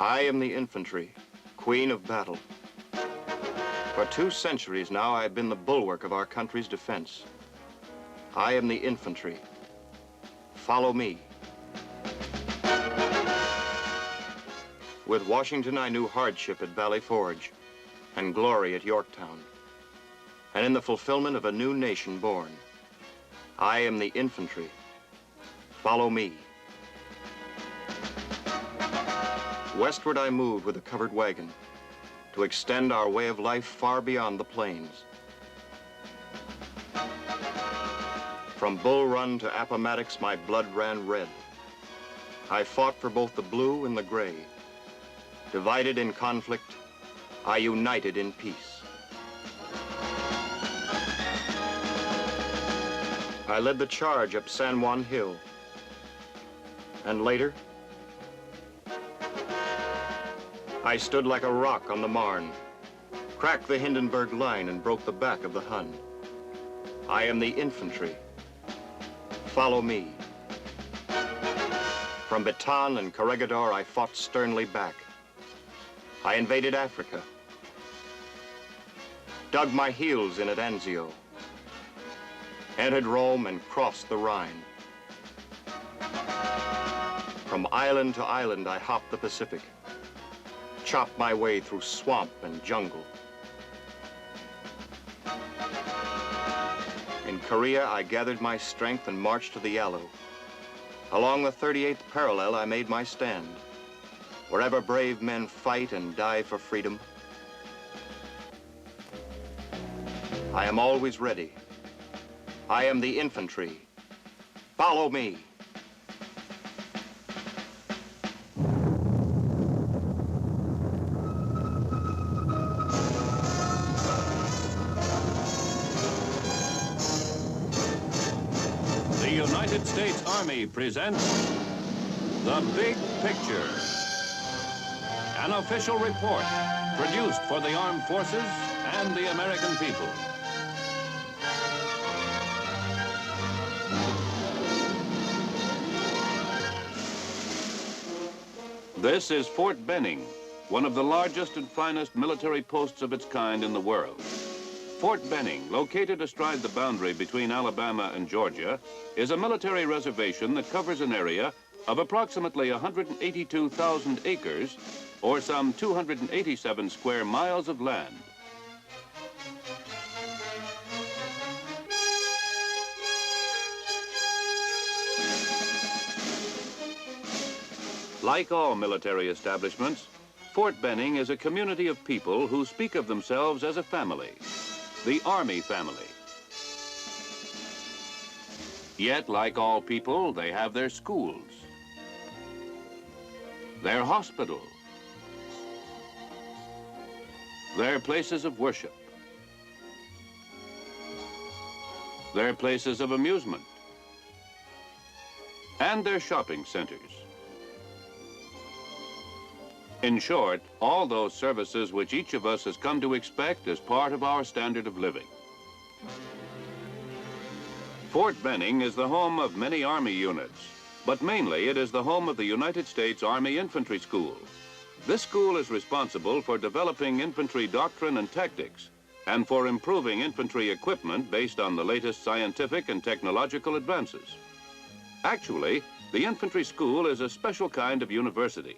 I am the infantry, queen of battle. For 2 centuries now, I've been the bulwark of our country's defense. I am the infantry. Follow me. With Washington, I knew hardship at Valley Forge and glory at Yorktown. And in the fulfillment of a new nation born, I am the infantry. Follow me. Westward I moved with a covered wagon to extend our way of life far beyond the plains. From Bull Run to Appomattox, my blood ran red. I fought for both the blue and the gray. Divided in conflict, I united in peace. I led the charge up San Juan Hill. And later, I stood like a rock on the Marne, cracked the Hindenburg line and broke the back of the Hun. I am the infantry. Follow me. From Bataan and Corregidor, I fought sternly back. I invaded Africa, dug my heels in at Anzio, entered Rome and crossed the Rhine. From island to island, I hopped the Pacific, chopped my way through swamp and jungle. In Korea, I gathered my strength and marched to the Yalu. Along the 38th parallel, I made my stand. Wherever brave men fight and die for freedom, I am always ready. I am the infantry. Follow me. The United States Army presents The Big Picture, an official report produced for the armed forces and the American people. This is Fort Benning, one of the largest and finest military posts of its kind in the world. Fort Benning, located astride the boundary between Alabama and Georgia, is a military reservation that covers an area of approximately 182,000 acres, or some 287 square miles of land. Like all military establishments, Fort Benning is a community of people who speak of themselves as a family, the Army family. Yet, like all people, they have their schools, their hospitals, their places of worship, their places of amusement, and their shopping centers. In short, all those services which each of us has come to expect as part of our standard of living. Fort Benning is the home of many Army units, but mainly it is the home of the United States Army Infantry School. This school is responsible for developing infantry doctrine and tactics, and for improving infantry equipment based on the latest scientific and technological advances. Actually, the infantry school is a special kind of university,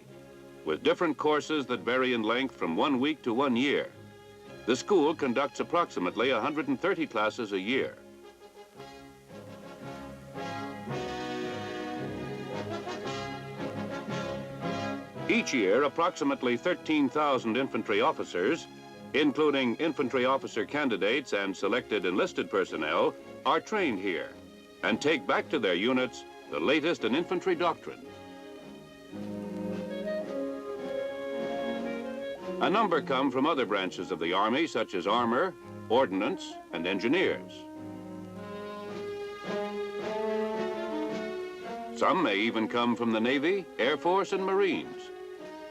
with different courses that vary in length from 1 week to 1 year. The school conducts approximately 130 classes a year. Each year, approximately 13,000 infantry officers, including infantry officer candidates and selected enlisted personnel, are trained here and take back to their units the latest in infantry doctrine. A number come from other branches of the Army, such as armor, ordnance, and engineers. Some may even come from the Navy, Air Force, and Marines.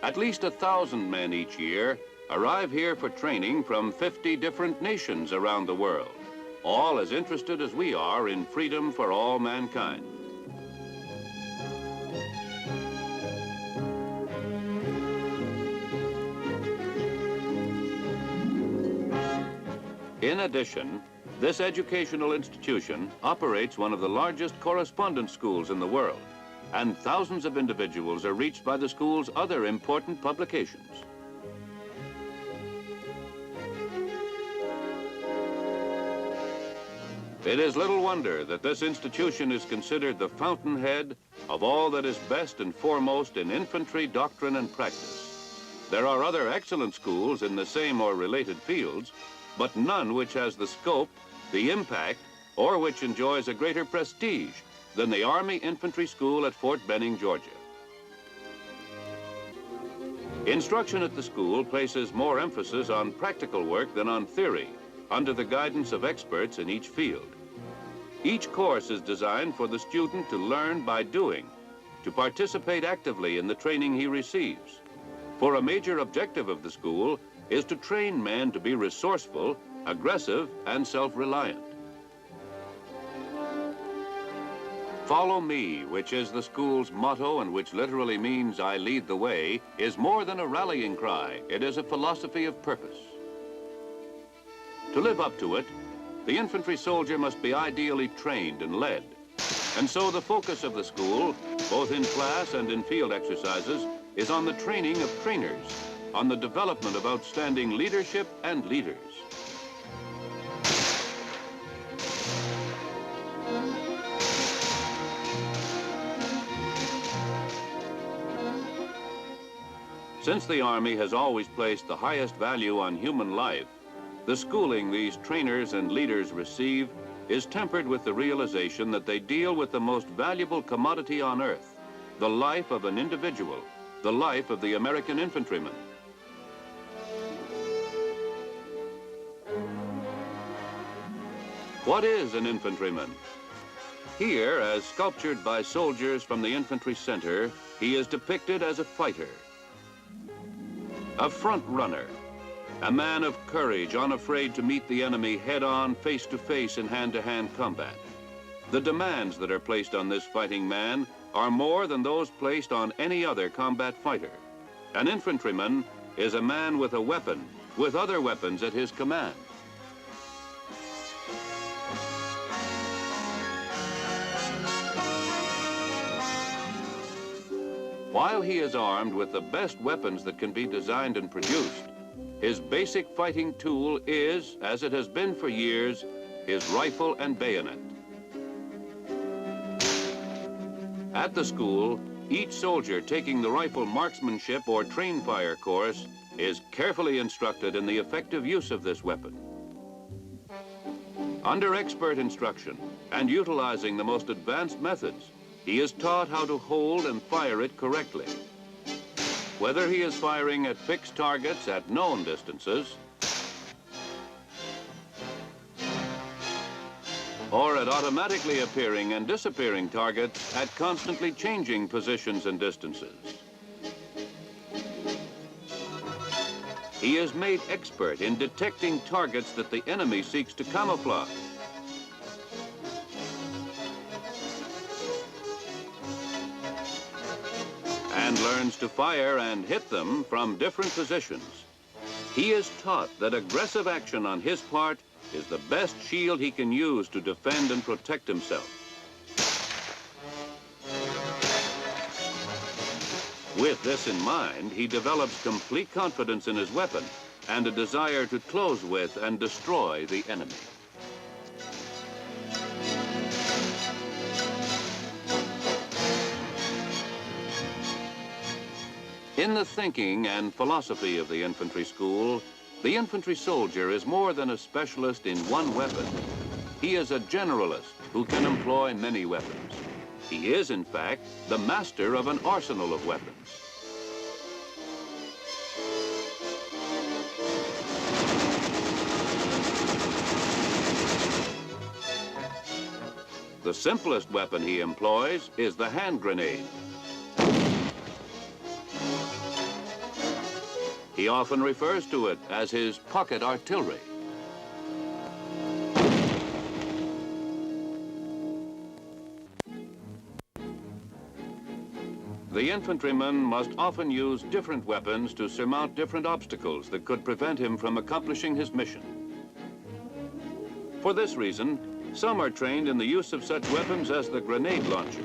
At least 1,000 men each year arrive here for training from 50 different nations around the world, all as interested as we are in freedom for all mankind. In addition, this educational institution operates one of the largest correspondence schools in the world, and thousands of individuals are reached by the school's other important publications. It is little wonder that this institution is considered the fountainhead of all that is best and foremost in infantry doctrine and practice. There are other excellent schools in the same or related fields, but none which has the scope, the impact, or which enjoys a greater prestige than the Army Infantry School at Fort Benning, Georgia. Instruction at the school places more emphasis on practical work than on theory, under the guidance of experts in each field. Each course is designed for the student to learn by doing, to participate actively in the training he receives. For a major objective of the school is to train men to be resourceful, aggressive, and self-reliant. Follow me, which is the school's motto and which literally means I lead the way, is more than a rallying cry. It is a philosophy of purpose. To live up to it, the infantry soldier must be ideally trained and led. And so the focus of the school, both in class and in field exercises, is on the training of trainers, on the development of outstanding leadership and leaders. Since the Army has always placed the highest value on human life, the schooling these trainers and leaders receive is tempered with the realization that they deal with the most valuable commodity on earth, the life of an individual, the life of the American infantryman. What is an infantryman? Here, as sculptured by soldiers from the infantry center, he is depicted as a fighter, a front runner, a man of courage, unafraid to meet the enemy head-on, face-to-face in hand-to-hand combat. The demands that are placed on this fighting man are more than those placed on any other combat fighter. An infantryman is a man with a weapon, with other weapons at his command. While he is armed with the best weapons that can be designed and produced, his basic fighting tool is, as it has been for years, his rifle and bayonet. At the school, each soldier taking the rifle marksmanship or train fire course is carefully instructed in the effective use of this weapon. Under expert instruction and utilizing the most advanced methods, he is taught how to hold and fire it correctly. Whether he is firing at fixed targets at known distances, or at automatically appearing and disappearing targets at constantly changing positions and distances. He is made expert in detecting targets that the enemy seeks to camouflage. And learns to fire and hit them from different positions. He is taught that aggressive action on his part is the best shield he can use to defend and protect himself. With this in mind, he develops complete confidence in his weapon and a desire to close with and destroy the enemy. In the thinking and philosophy of the infantry school, the infantry soldier is more than a specialist in one weapon. He is a generalist who can employ many weapons. He is, in fact, the master of an arsenal of weapons. The simplest weapon he employs is the hand grenade. He often refers to it as his pocket artillery. The infantryman must often use different weapons to surmount different obstacles that could prevent him from accomplishing his mission. For this reason, some are trained in the use of such weapons as the grenade launcher.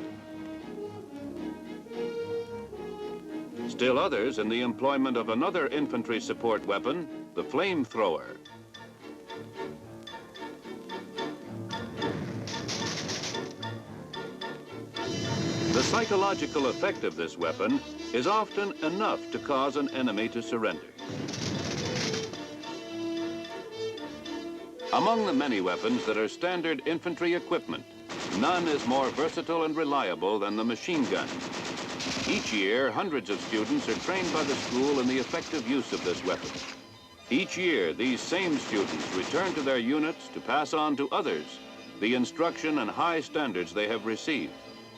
Still others in the employment of another infantry support weapon, the flamethrower. The psychological effect of this weapon is often enough to cause an enemy to surrender. Among the many weapons that are standard infantry equipment, none is more versatile and reliable than the machine gun. Each year, hundreds of students are trained by the school in the effective use of this weapon. Each year, these same students return to their units to pass on to others the instruction and high standards they have received,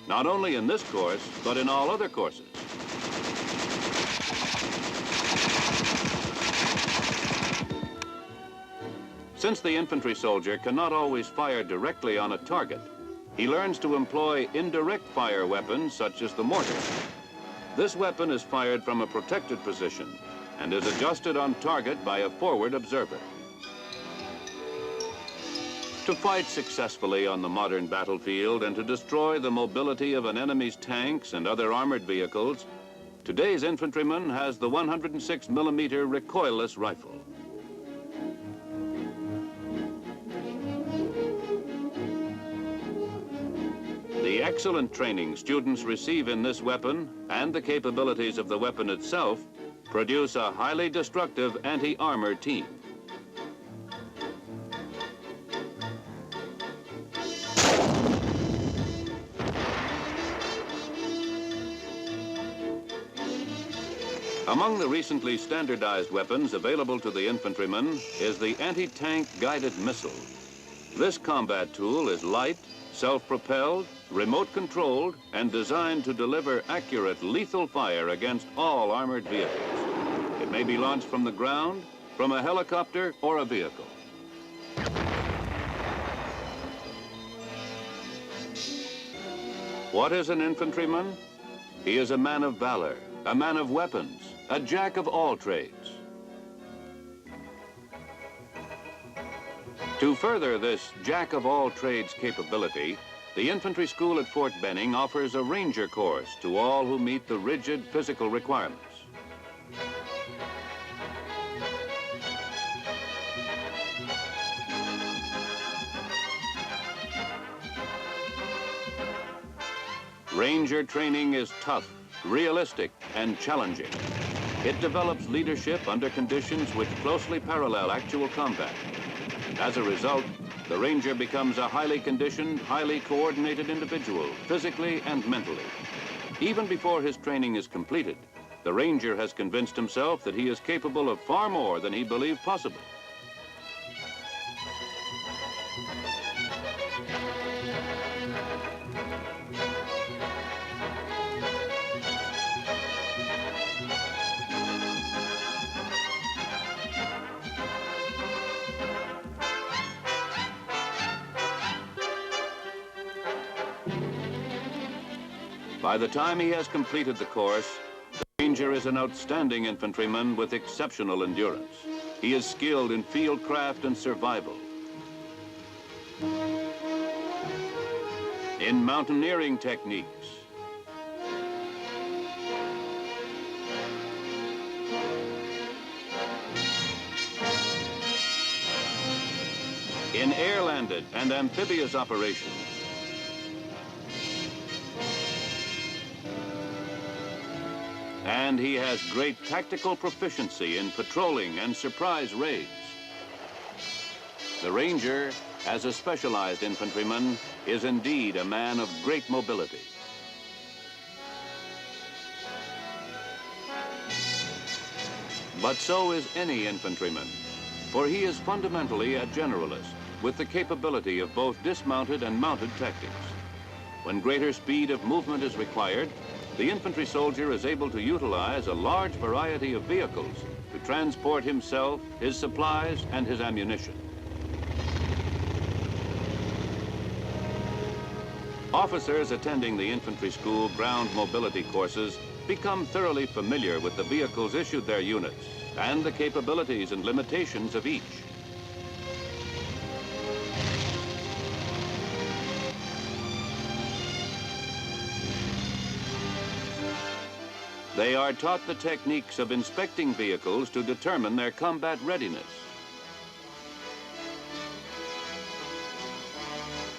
not only in this course, but in all other courses. Since the infantry soldier cannot always fire directly on a target, he learns to employ indirect fire weapons such as the mortar. This weapon is fired from a protected position and is adjusted on target by a forward observer. To fight successfully on the modern battlefield and to destroy the mobility of an enemy's tanks and other armored vehicles, today's infantryman has the 106mm recoilless rifle. The excellent training students receive in this weapon and the capabilities of the weapon itself produce a highly destructive anti-armor team. Among the recently standardized weapons available to the infantryman is the anti-tank guided missile. This combat tool is light, self-propelled, remote-controlled, and designed to deliver accurate, lethal fire against all armored vehicles. It may be launched from the ground, from a helicopter, or a vehicle. What is an infantryman? He is a man of valor, a man of weapons, a jack of all trades. To further this jack of all trades capability, the infantry school at Fort Benning offers a ranger course to all who meet the rigid physical requirements. Ranger training is tough, realistic, and challenging. It develops leadership under conditions which closely parallel actual combat. As a result, the Ranger becomes a highly conditioned, highly coordinated individual, physically and mentally. Even before his training is completed, the Ranger has convinced himself that he is capable of far more than he believed possible. By the time he has completed the course, the Ranger is an outstanding infantryman with exceptional endurance. He is skilled in field craft and survival, in mountaineering techniques, in air-landed and amphibious operations, and he has great tactical proficiency in patrolling and surprise raids. The Ranger, as a specialized infantryman, is indeed a man of great mobility. But so is any infantryman, for he is fundamentally a generalist with the capability of both dismounted and mounted tactics. When greater speed of movement is required, the infantry soldier is able to utilize a large variety of vehicles to transport himself, his supplies, and his ammunition. Officers attending the infantry school ground mobility courses become thoroughly familiar with the vehicles issued their units and the capabilities and limitations of each. They are taught the techniques of inspecting vehicles to determine their combat readiness.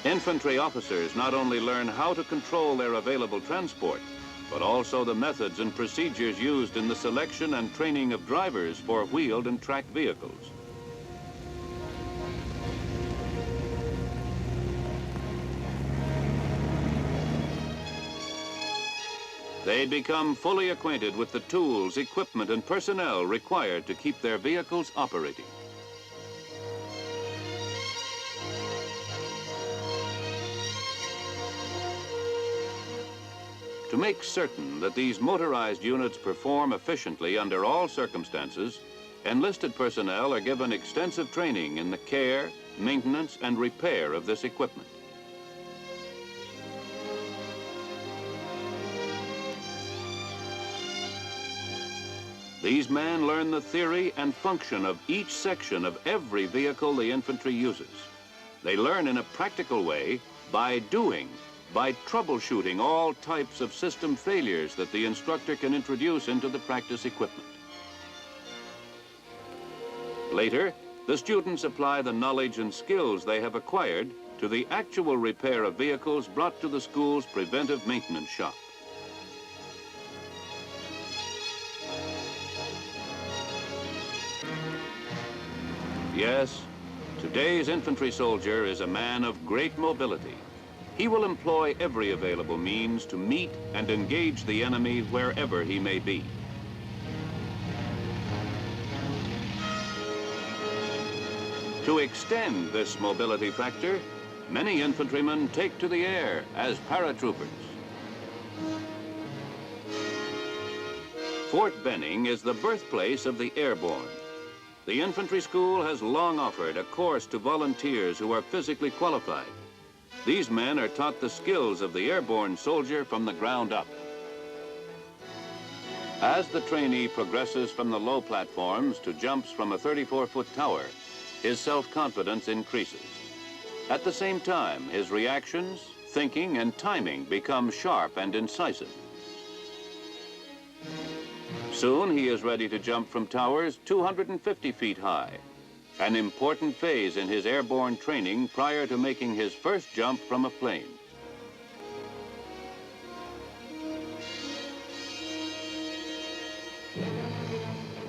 Infantry officers not only learn how to control their available transport, but also the methods and procedures used in the selection and training of drivers for wheeled and tracked vehicles. They become fully acquainted with the tools, equipment, and personnel required to keep their vehicles operating. To make certain that these motorized units perform efficiently under all circumstances, enlisted personnel are given extensive training in the care, maintenance, and repair of this equipment. These men learn the theory and function of each section of every vehicle the infantry uses. They learn in a practical way by doing, by troubleshooting all types of system failures that the instructor can introduce into the practice equipment. Later, the students apply the knowledge and skills they have acquired to the actual repair of vehicles brought to the school's preventive maintenance shop. Yes, today's infantry soldier is a man of great mobility. He will employ every available means to meet and engage the enemy wherever he may be. To extend this mobility factor, many infantrymen take to the air as paratroopers. Fort Benning is the birthplace of the airborne. The infantry school has long offered a course to volunteers who are physically qualified. These men are taught the skills of the airborne soldier from the ground up. As the trainee progresses from the low platforms to jumps from a 34-foot tower, his self-confidence increases. At the same time, his reactions, thinking, and timing become sharp and incisive. Soon he is ready to jump from towers 250 feet high, an important phase in his airborne training prior to making his first jump from a plane.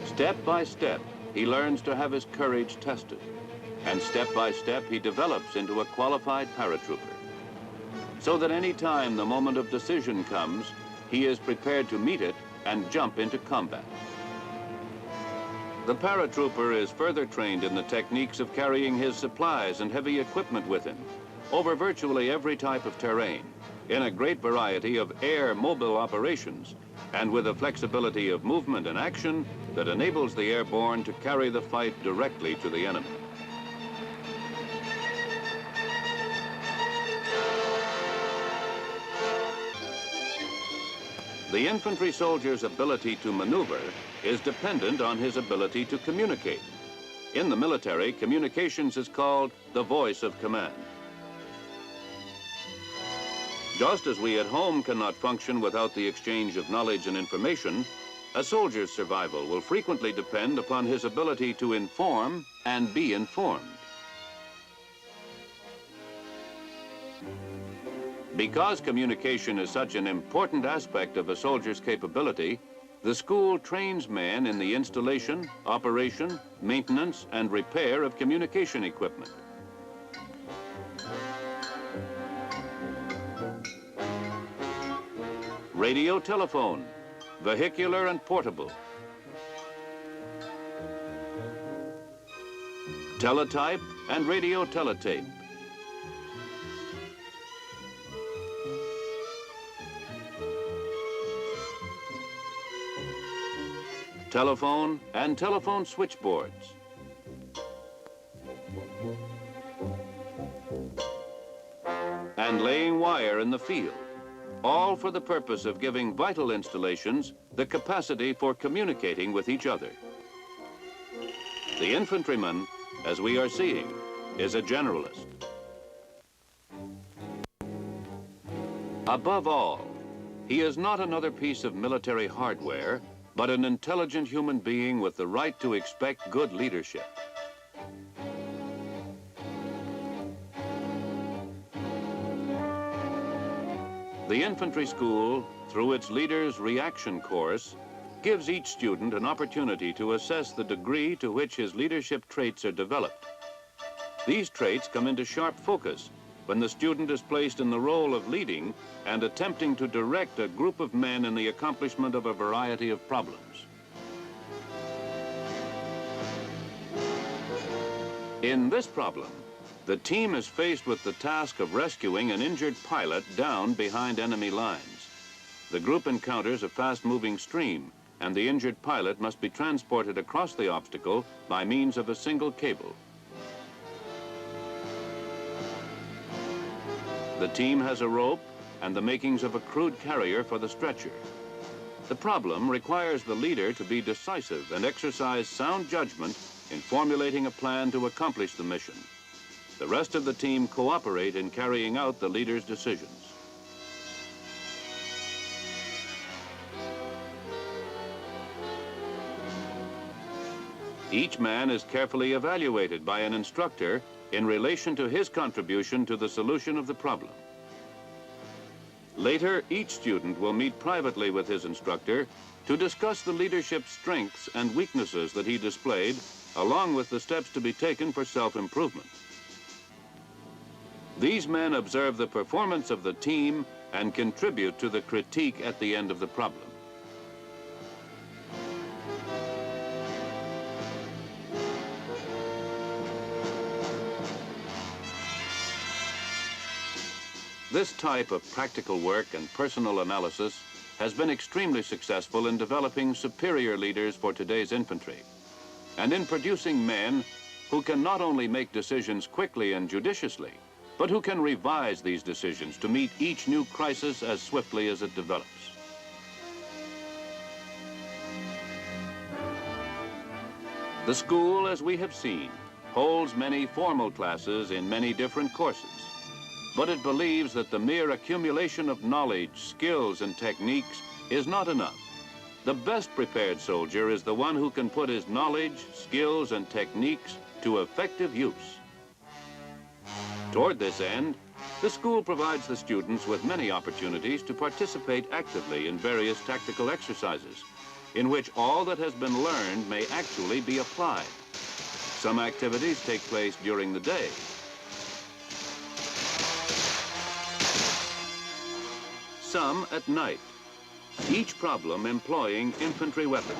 Step by step, he learns to have his courage tested, and step by step he develops into a qualified paratrooper, so that any time the moment of decision comes, he is prepared to meet it and jump into combat. The paratrooper is further trained in the techniques of carrying his supplies and heavy equipment with him over virtually every type of terrain, in a great variety of air mobile operations, and with a flexibility of movement and action that enables the airborne to carry the fight directly to the enemy. The infantry soldier's ability to maneuver is dependent on his ability to communicate. In the military, communications is called the voice of command. Just as we at home cannot function without the exchange of knowledge and information, a soldier's survival will frequently depend upon his ability to inform and be informed. Because communication is such an important aspect of a soldier's capability, the school trains men in the installation, operation, maintenance, and repair of communication equipment. Radio telephone, vehicular and portable. Teletype and radio teletape. Telephone and telephone switchboards. And laying wire in the field, all for the purpose of giving vital installations the capacity for communicating with each other. The infantryman, as we are seeing, is a generalist. Above all, He is not another piece of military hardware, but an intelligent human being with the right to expect good leadership. The infantry school, through its Leaders Reaction course, gives each student an opportunity to assess the degree to which his leadership traits are developed. These traits come into sharp focus when the student is placed in the role of leading and attempting to direct a group of men in the accomplishment of a variety of problems. In this problem, the team is faced with the task of rescuing an injured pilot down behind enemy lines. The group encounters a fast-moving stream, and the injured pilot must be transported across the obstacle by means of a single cable. The team has a rope and the makings of a crude carrier for the stretcher. The problem requires the leader to be decisive and exercise sound judgment in formulating a plan to accomplish the mission. The rest of the team cooperate in carrying out the leader's decisions. Each man is carefully evaluated by an instructor in relation to his contribution to the solution of the problem. Later, each student will meet privately with his instructor to discuss the leadership strengths and weaknesses that he displayed, along with the steps to be taken for self-improvement. These men observe the performance of the team and contribute to the critique at the end of the problem. This type of practical work and personal analysis has been extremely successful in developing superior leaders for today's infantry, and in producing men who can not only make decisions quickly and judiciously, but who can revise these decisions to meet each new crisis as swiftly as it develops. The school, as we have seen, holds many formal classes in many different courses, but it believes that the mere accumulation of knowledge, skills, and techniques is not enough. The best prepared soldier is the one who can put his knowledge, skills, and techniques to effective use. Toward this end, the school provides the students with many opportunities to participate actively in various tactical exercises, in which all that has been learned may actually be applied. Some activities take place during the day. Some at night, each problem employing infantry weapons.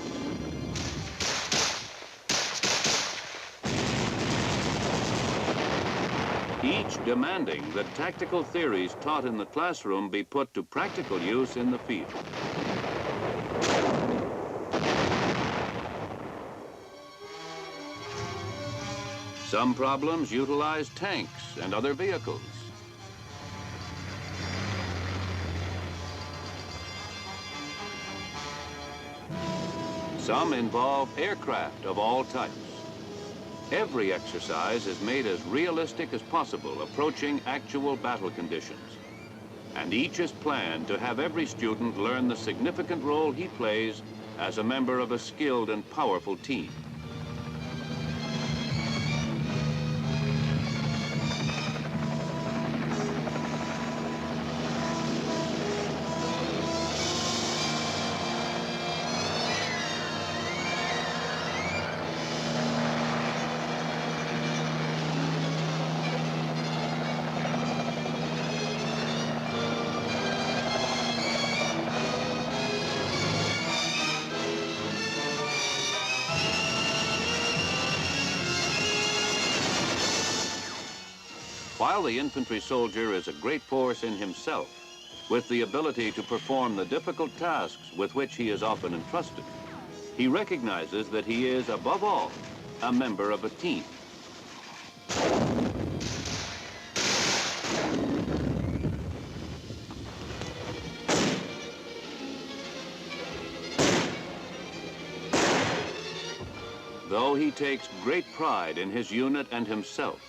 Each demanding that tactical theories taught in the classroom be put to practical use in the field. Some problems utilize tanks and other vehicles. Some involve aircraft of all types. Every exercise is made as realistic as possible, approaching actual battle conditions. And each is planned to have every student learn the significant role he plays as a member of a skilled and powerful team. While the infantry soldier is a great force in himself, with the ability to perform the difficult tasks with which he is often entrusted, he recognizes that he is, above all, a member of a team. Though he takes great pride in his unit and himself,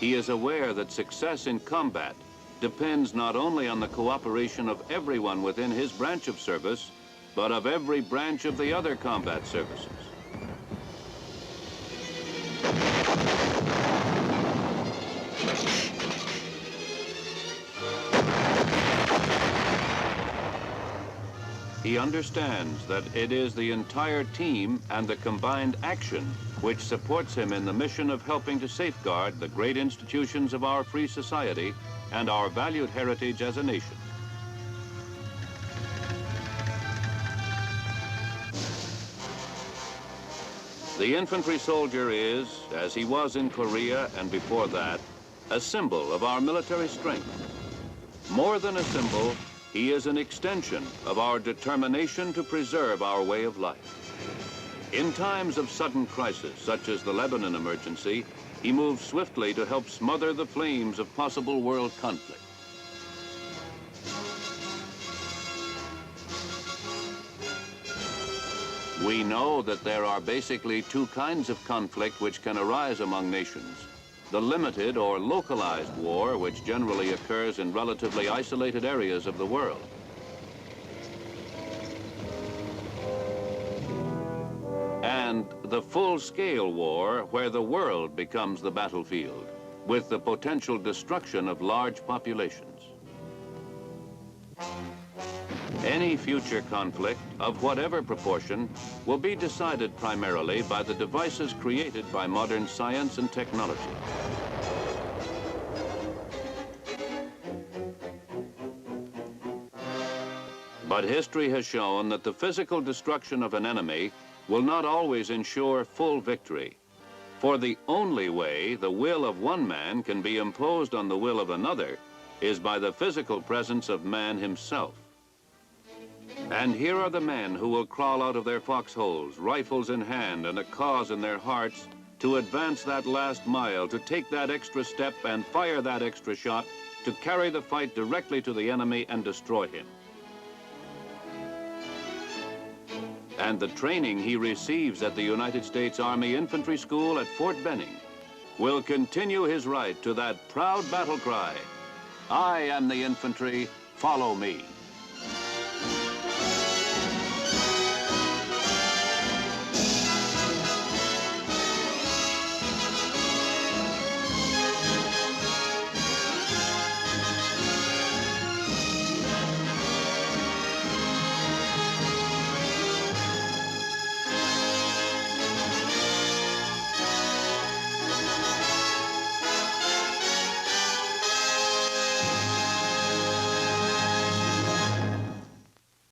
he is aware that success in combat depends not only on the cooperation of everyone within his branch of service, but of every branch of the other combat services. He understands that it is the entire team and the combined action which supports him in the mission of helping to safeguard the great institutions of our free society and our valued heritage as a nation. The infantry soldier is, as he was in Korea and before that, a symbol of our military strength. More than a symbol, he is an extension of our determination to preserve our way of life. In times of sudden crisis, such as the Lebanon emergency, he moves swiftly to help smother the flames of possible world conflict. We know that there are basically two kinds of conflict which can arise among nations. The limited or localized war, which generally occurs in relatively isolated areas of the world. And the full-scale war, where the world becomes the battlefield, with the potential destruction of large populations. Any future conflict, of whatever proportion, will be decided primarily by the devices created by modern science and technology. But history has shown that the physical destruction of an enemy will not always ensure full victory. For the only way the will of one man can be imposed on the will of another is by the physical presence of man himself. And here are the men who will crawl out of their foxholes, rifles in hand and a cause in their hearts, to advance that last mile, to take that extra step and fire that extra shot, to carry the fight directly to the enemy and destroy him. And the training he receives at the United States Army Infantry School at Fort Benning will continue his right to that proud battle cry, "I am the infantry, follow me."